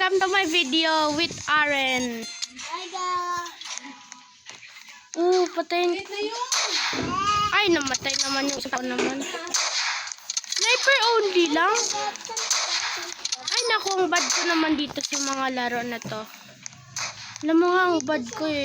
Welcome to my video with Aren. Hi guys. Patayin. Ay, namatay naman yung isa naman. Sniper only lang. Ay, naku, ang bad ko naman dito sa mga laro na to. Alam mo nga, ang bad ko eh.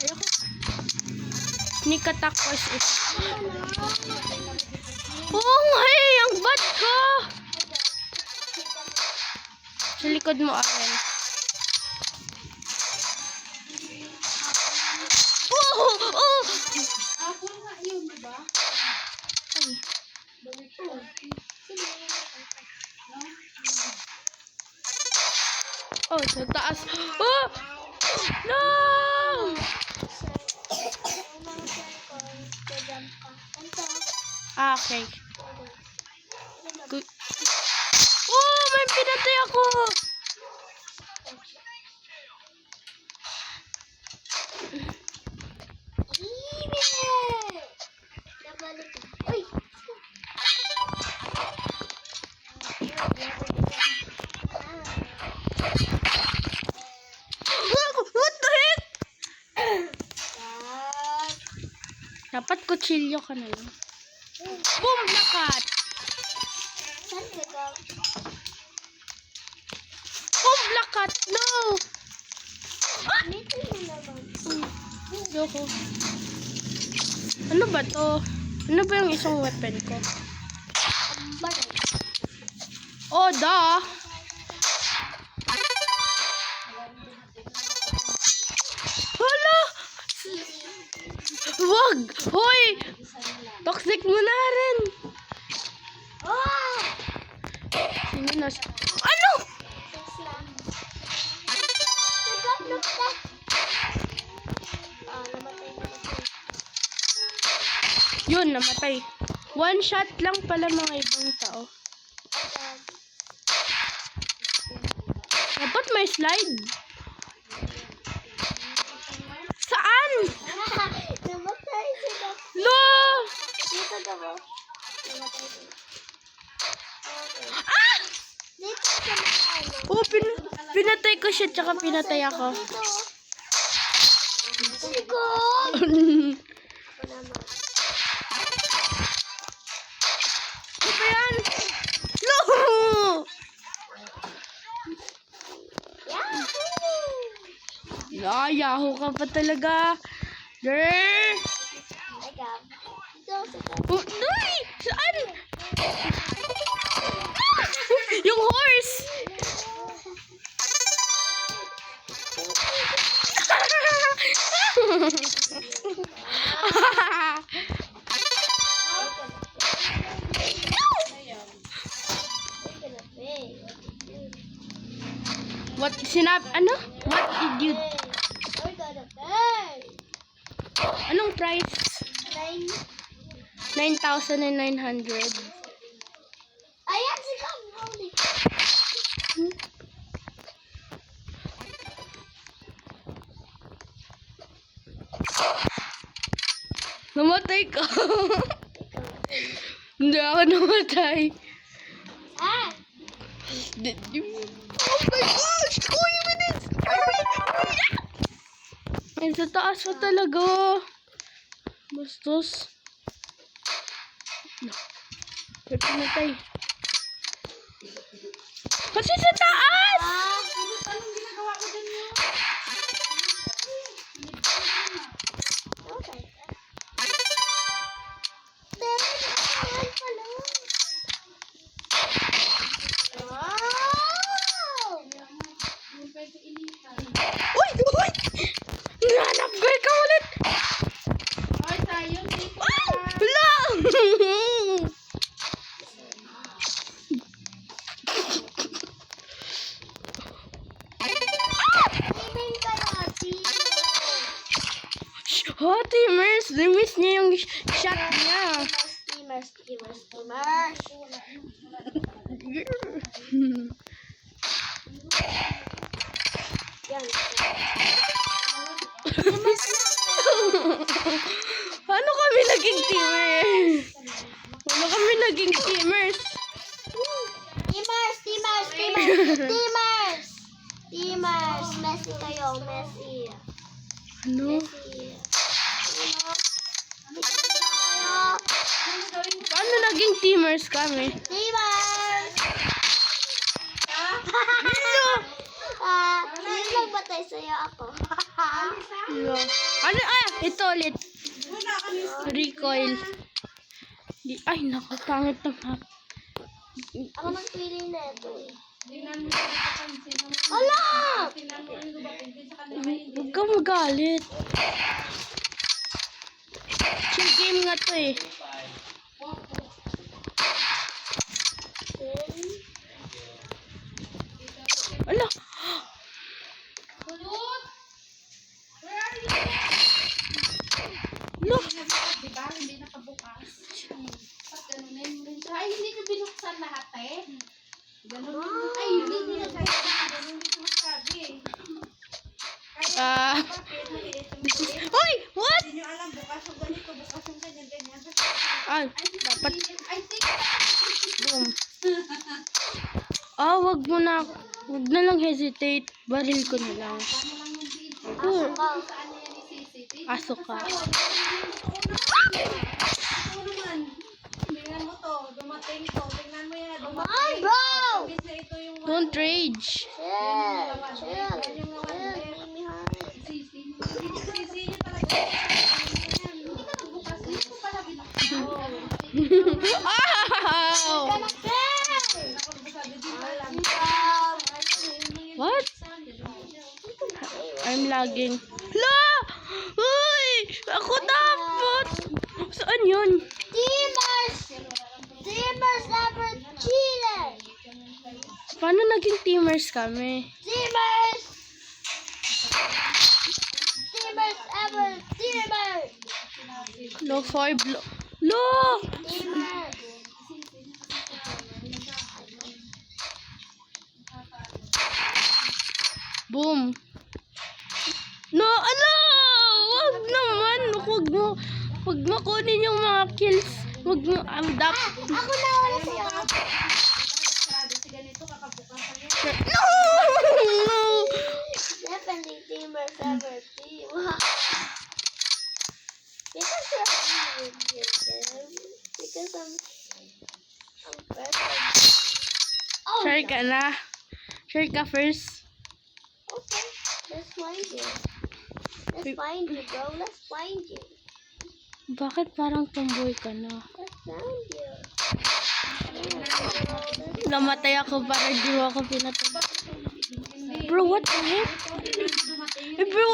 Ayoko. Sneak attack first is. Oo nga eh, ang bad ko. Sa likod mo, Aren. Ako nga yun, diba? Ay. Oh, sa taas. Oh! No! Okay. Oh, may pinatay ako! What the heck? Dapat kutsilyo ka na lang. Boom! Lakat! Boom! Lakat! No! Yoko. Ano ba to? Ano ba yung isang weapon ko? Oh, da! Hala! Wag! Hoy! Toxic mo na rin! Sino na siya? Ano? Yun, namatay. One shot lang pala mga ibang tao. Dapat may slide. Saan? Namatay sila. No! Dito ka ba? Namatay sila. Ah! Dito ka na. Oh, pinatay ko siya, tsaka pinatay ako. Sigod! Ano ba yan? No! Yahoo ka pa talaga. Grrr! Oh, Uy! Saan? Ah! Yung horse! Ano? What did you... Anong price? 9,900. Ayan si Kamali. Namatay ka. Hindi ako namatay. Ah! Oh my gosh! Kuya minutes! Ay, sa taas pa talaga. Bastos. Ba't pinatay? Kasi sa taas! Anong ginagawa ko dyan yun? Okay. Uy! Uy! Nanap ko ikaw ulit! Ay, tayo. Wow! Hala! Oh, Timers! Na-miss niya yung shot niya. Steamers. Yan. Paano kami naging teamers? Paano kami naging teamers? Teamers! Teamers! Teamers! Teamers! Teamers! Messi kayo, Messi. Ano? Messi. Tayo. Paano naging teamers kami? Teamers! Sino nagbatay sa'yo ako? No. Ano? Ah! Ito ulit. Recoil. Di, ay, naku. Pangit ng map. Ako nagpili na ito eh. Tingnan mo yung kapansin. Wala! Tingnan mo yung lubatin sa kanila. Huwag ka magalit. Chill game nga to eh. Ala! Kulot! Where are you? Ala! Diba? Hindi nakabukas. Pag ganunin mo rin siya. Ay, hindi ko binuksan lahat eh. Ganun. Ay, hindi nila kaya ganun dito masabi eh. Ah. Uy! What? Hindi nyo alam, bukas yung ganito, bukas yung ganyan, ganyan. Ay, dapat. I think, Boom. Ah, wag mo na. Wag na lang hesitate. Baril ko na lang. paano lang yung video? Oh, Saan na yan i-CCTV? aso ka. Ito naman. Tingnan mo to, dumating to. Tingnan mo yan, Ay, dumating. bro! Imbis na ito yung Don't rage. Chill! Chill! Chill! Mimi Harris. sisi. Sisi niya talaga. Hindi ka nagbukas. Hindi ko pala binuksan. Ow! Sabi di ba alam. What? I'm lagging. La! Uy! Ako dapat! Saan yun? Teamers! Teamers never cheated! Paano naging teamers kami? Teamers! Teamers ever! Teamers! Low 5. Lo! Teamers! Boom. No, ala! Wag naman. Wag mo kunin yung mga kills. Wag mo, Ako na wala sa'yo! Kasi ganito kakabukasan yun. No! No! Definitely teamers ever team. Because you're happy with yourself. Because I'm perfect. Oh, Share ka na. Share ka first. okay. Let's find you. Let's find you, bro. Let's find you. Bakit parang tomboy ka na? Let's find you. Namatay ako para di mo ako pinatay. Bro, what the heck? Eh, bro.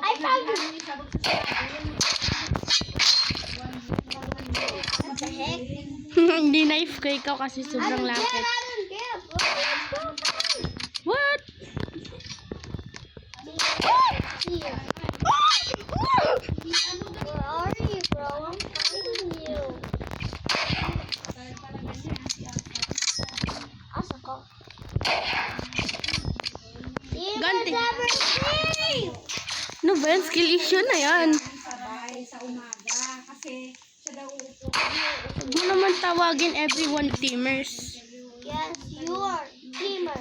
I found you. What the heck? Hindi knife ko ikaw kasi I sobrang don't lapit. care. I don't care, bro. Let's go find. What? Here. Where are you, bro? I'm finding you. Asa ko? Ganti. Teamers ever team! No ba yan? Skill issue na yan. Sabay sa umaga. Kasi siya daw uupo. Huwag mo naman tawagin everyone teamers. Yes, you are teamer.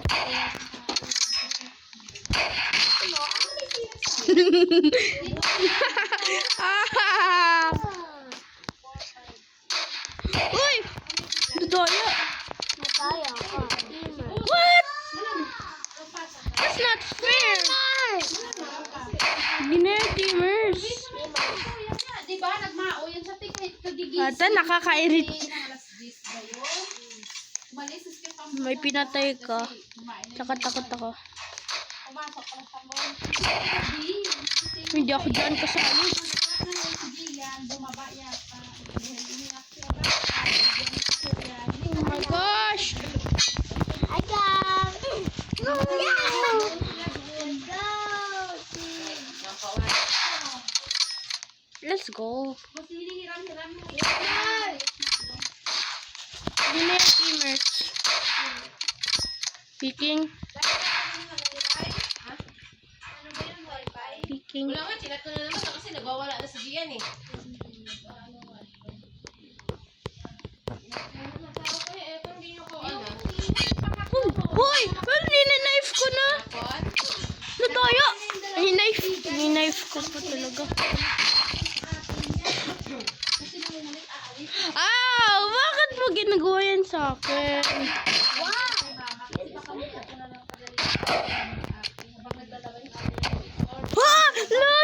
Ah! Uy! Dudaya! Mataya ka, teamer. What? That's not fair! Hindi na yung teamers. Di ba? Nagmao yan sa ticket. Kagigising. Ata, nakakairit. Alas 10 ba yun? Umalis is kita mo. May pinatay ka. Kumain. Tsaka takot ako. Pumasok ka lang sa mall. Hindi. Hindi ako dyan kasali. Hindi yan. Bumaba yata. Oh my gosh! I got. No! Go, team. Let's go. Mas hinihiram-hiram mo. Hindi na yung teamers. Speaking. Speaking. Wala nga, chinat ko na naman kasi nagwawala na sa Gian eh. Nagtawag ko eh, kung hindi nyo ko ano. ko na. Pot. Nataya. Knife ko pa talaga. Bakit mo ginagawa yan sa akin?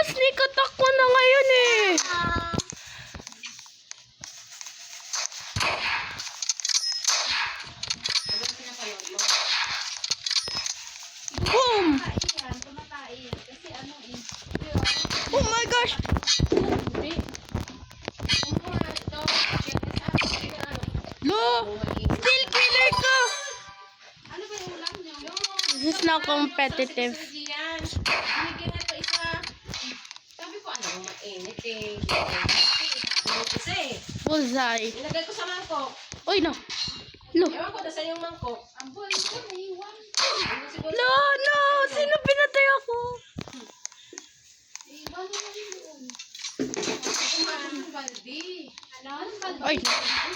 Sneak attack ko na ngayon eh. Boom! Oh my gosh! Lo! Still killer ka! Ano ba yung ulam niyo? This is not competitive. Yan. Binigyan na ito isa. Sabi ko, ano, mainit eh. Sabi ko kasi. Bullseye. Ilagay ko sa mangkok. Uy, no. Lo! Ewan ko, nasa yung mangkok. Ang buwan ko naiwan. Ano siguro? Lo! No! Sino pinatay ako? Naiwan mo na yun doon. Kumain ng baldi. Ano? Ano? Ay,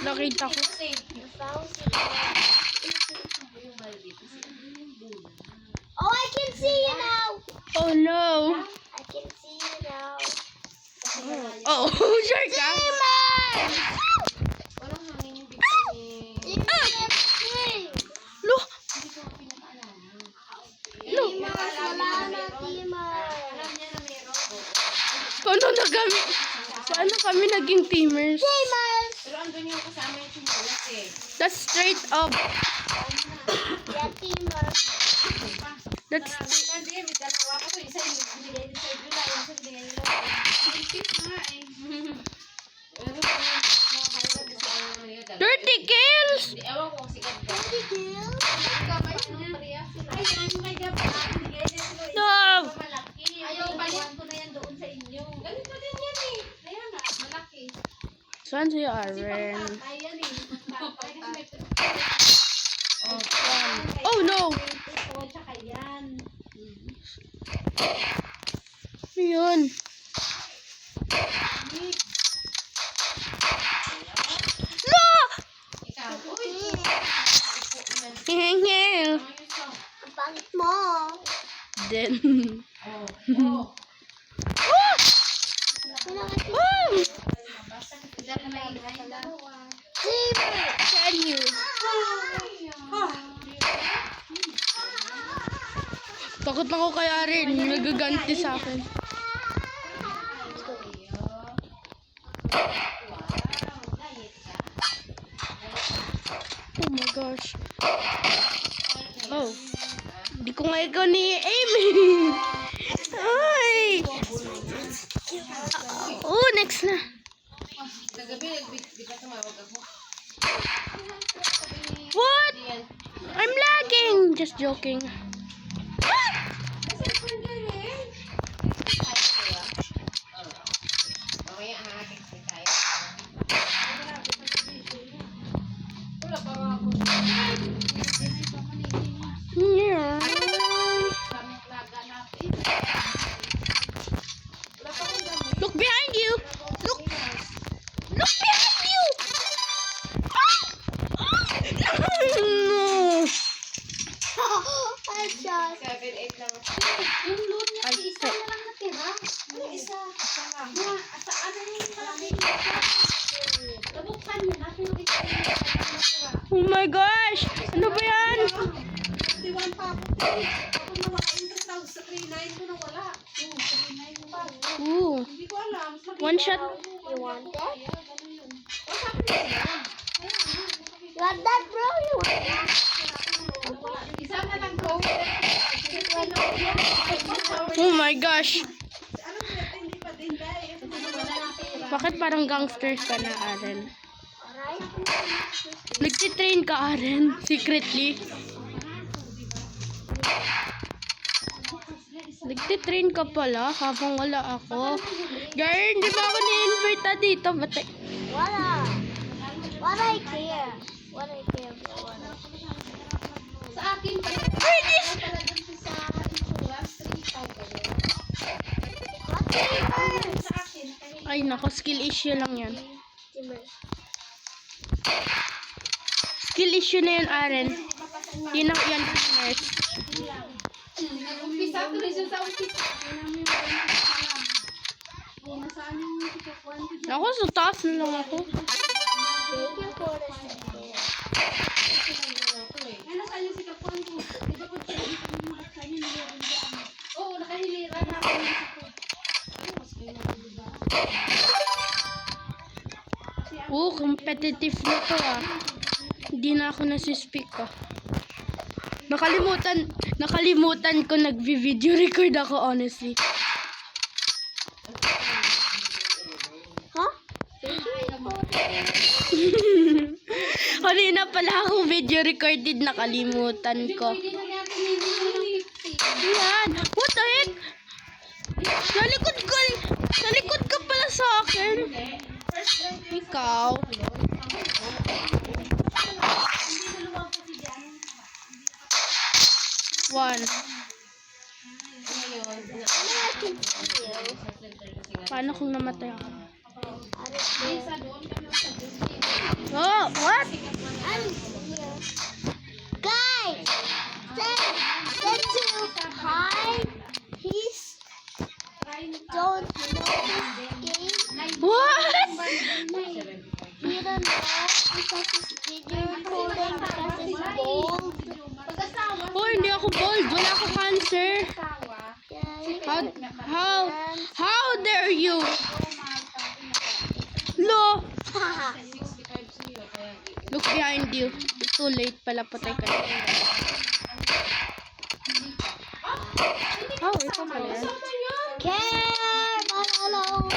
nakita ko. Kasi, You found it. yung baldi. Kasi, Oh, I can see you now. Oh no! I can see you now. Oh, sure ka? walang hangin yung bigay ni... Lo! Hindi ko pinakaalala. Lo! Wala na, Timar. Alam niya na meron. Paano kami naging teamers? Pero andun yung kasama yung sinulat eh. That's straight up. Yeah, Timar. That's Hindi, may dalawa ko to. Isa yung binigay din sa Jula. Yung isa binigay nila. Tip nga eh. Pero nakakailan din sa ano naman yun. 30 kills! Hindi, ewan ko kung sikat ba. Ikaw ba yung Maria? Ay, ano may gaba? Binigay din sila. No! Malaki. Ayaw, baliwan ko na yan doon sa inyo. Ganito din yan eh. Ayan na, malaki. Saan si Aren? Patay yan eh. Patay kasi may Oh no! ito, tsaka yan. Yun. No! Ikaw. Uy. Hihingil. Ang pangit mo. Then. Oh. Woo! Dahil may ingay dalawa. Timar. Can you? Takot na ko kay Aren. Nagaganti sa akin. Oh my gosh. Oh. Hindi ko nga ikaw ni Amy. Ay! Oh, next na. Kagabi, di ba tumawag ako? What? Yan. I'm lagging. Just joking. Mamaya text ni tayo. Wala pa nga ako. Yeah. Look behind you. Look. Look behind you. No. Headshot. 7-8 lang. Yung load niya, Ay, isa na lang natira. Ano isa? Isa lang. Sa ano yung malaki? Nabuksan niya natin yung isa yung natira. Oh my gosh. Ano ba yan? 51 pa ako. Ako nawala yung 3,000 sa 3,900 ko nawala. Yung 3,900 pa. Ooh. Hindi ko alam. One shot. You want that? O sabi niya yan. You want that, bro? You want that? Isa na lang bro. Oh my gosh. Ano ba hindi pa din dahil? Bakit parang gangster ka na, Aren? Alright. Nagtitrain ka, Aren? Secretly? Nagtitrain ka pala habang wala ako. Girl, hindi ba ako ni-invite dito? Ba't Wala. What I care? What I care, bro? Wala. Sa akin pa. British! Talagang sa insurance 3,000. What Timar? Sa akin kahit Ay, nako, skill issue lang yan. Timar. Skill issue na yun, Aren. Yun ang yan, nurse. Nag-umpisa ko rin siya sa umpisa. Kaya namin yung nasaan yung sikapuan ko dyan. Ako, sa taas na lang ako. Thank you for the second. Ay, nasaan yung sikapuan ko? Diba ko siya dito yung mga kanya niliran dyan? Oo, nakahiliran na ako yung sikapuan. Competitive na to ah. Hindi na ako nasispik ah. Nakalimutan ko nagvi-video record ako, honestly. Huh? Thank you for Kanina pala akong video recorded, nakalimutan ko. Pwede na natin hindi Yan! What the heck? Nalikod ka pala sa akin. Ikaw. One. Paano kung namatay ako? sa doon kami sa doon. Oh, what? I'm here. Guys, send to hide. Please don't know this game. What? You don't know because it's video recording because it's bold. Pag-asawa, Oh, hindi ako bold. Wala ako cancer. asawa, How dare you? Lo! Look behind you. It's too late pala, patay ka na. Oh, ito pala yan. Care, but alone.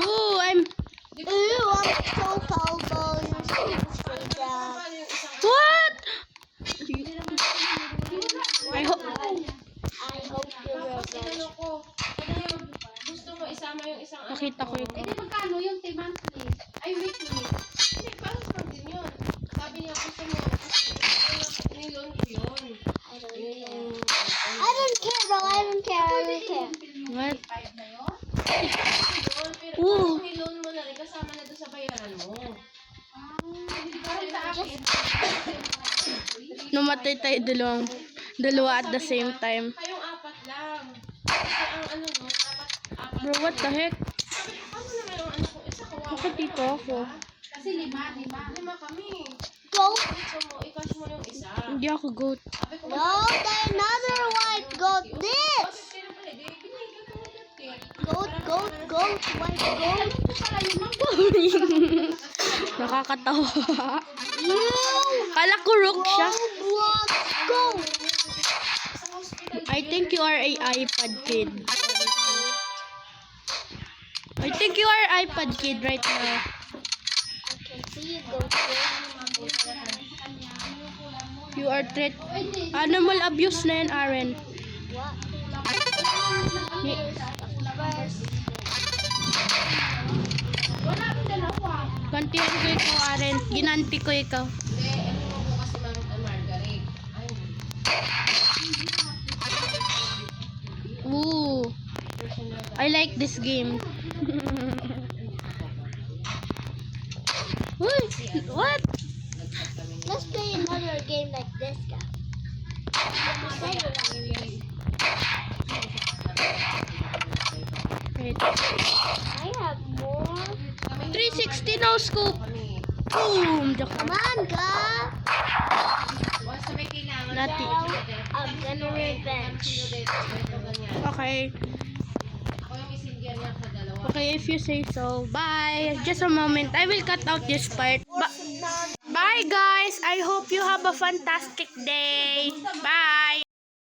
Oh, I'm... Ooh, I'm so cold. What? I hope... I hope you will get. Gusto mo isama yung isang Nakita ko yung... Eh, di magkano yung monthly? Ay, weekly. Hindi, parang lang din yun. Sabi niya, gusto mo, nilon ko yun. I don't care, bro. I don't care. I don't care. What? Yun, pero Ooh. parang nilon mo na rin, kasama na doon sa bayaran mo. Parang sa akin. Numatay tayo dalawa at the same time. Kayong apat lang. Kasi ang ano no, dapat apat. Bro, what the heck? Ano naman yung ano ko, isa kawawa. Bakit dito ako? Kasi lima. Lima kami. Go. Gusto mo, i-cash mo yung isa. Hindi ako goat. Sabi ko, No, there's another white goat. This. pero pala, di, binigyan ko na dati. Goat, white goat. Nakakatawa. You. Kala ko rook siya. Roblox, go. I think you are a iPad kid. I think you are iPad kid right now. I can see you go. You are threat. Animal abuse na yan, Aren. What? Wala akong dalawa. Gantihan ko ikaw, Aren. Ginanti ko ikaw. Hindi, ano mo kasi Margaret. Ay, Ooh. I like this game. Uy, what? Let's play another game like this guy. Wait. I have more. 360 no scope. kami. Boom. Come on, guys. Once na may kailangan, Nati. I'm gonna revenge. Okay. ako yung messenger niya sa dalawa. Okay, if you say so. Bye. Just a moment. I will cut out this part. Bye, guys. I hope you have a fantastic day. Bye.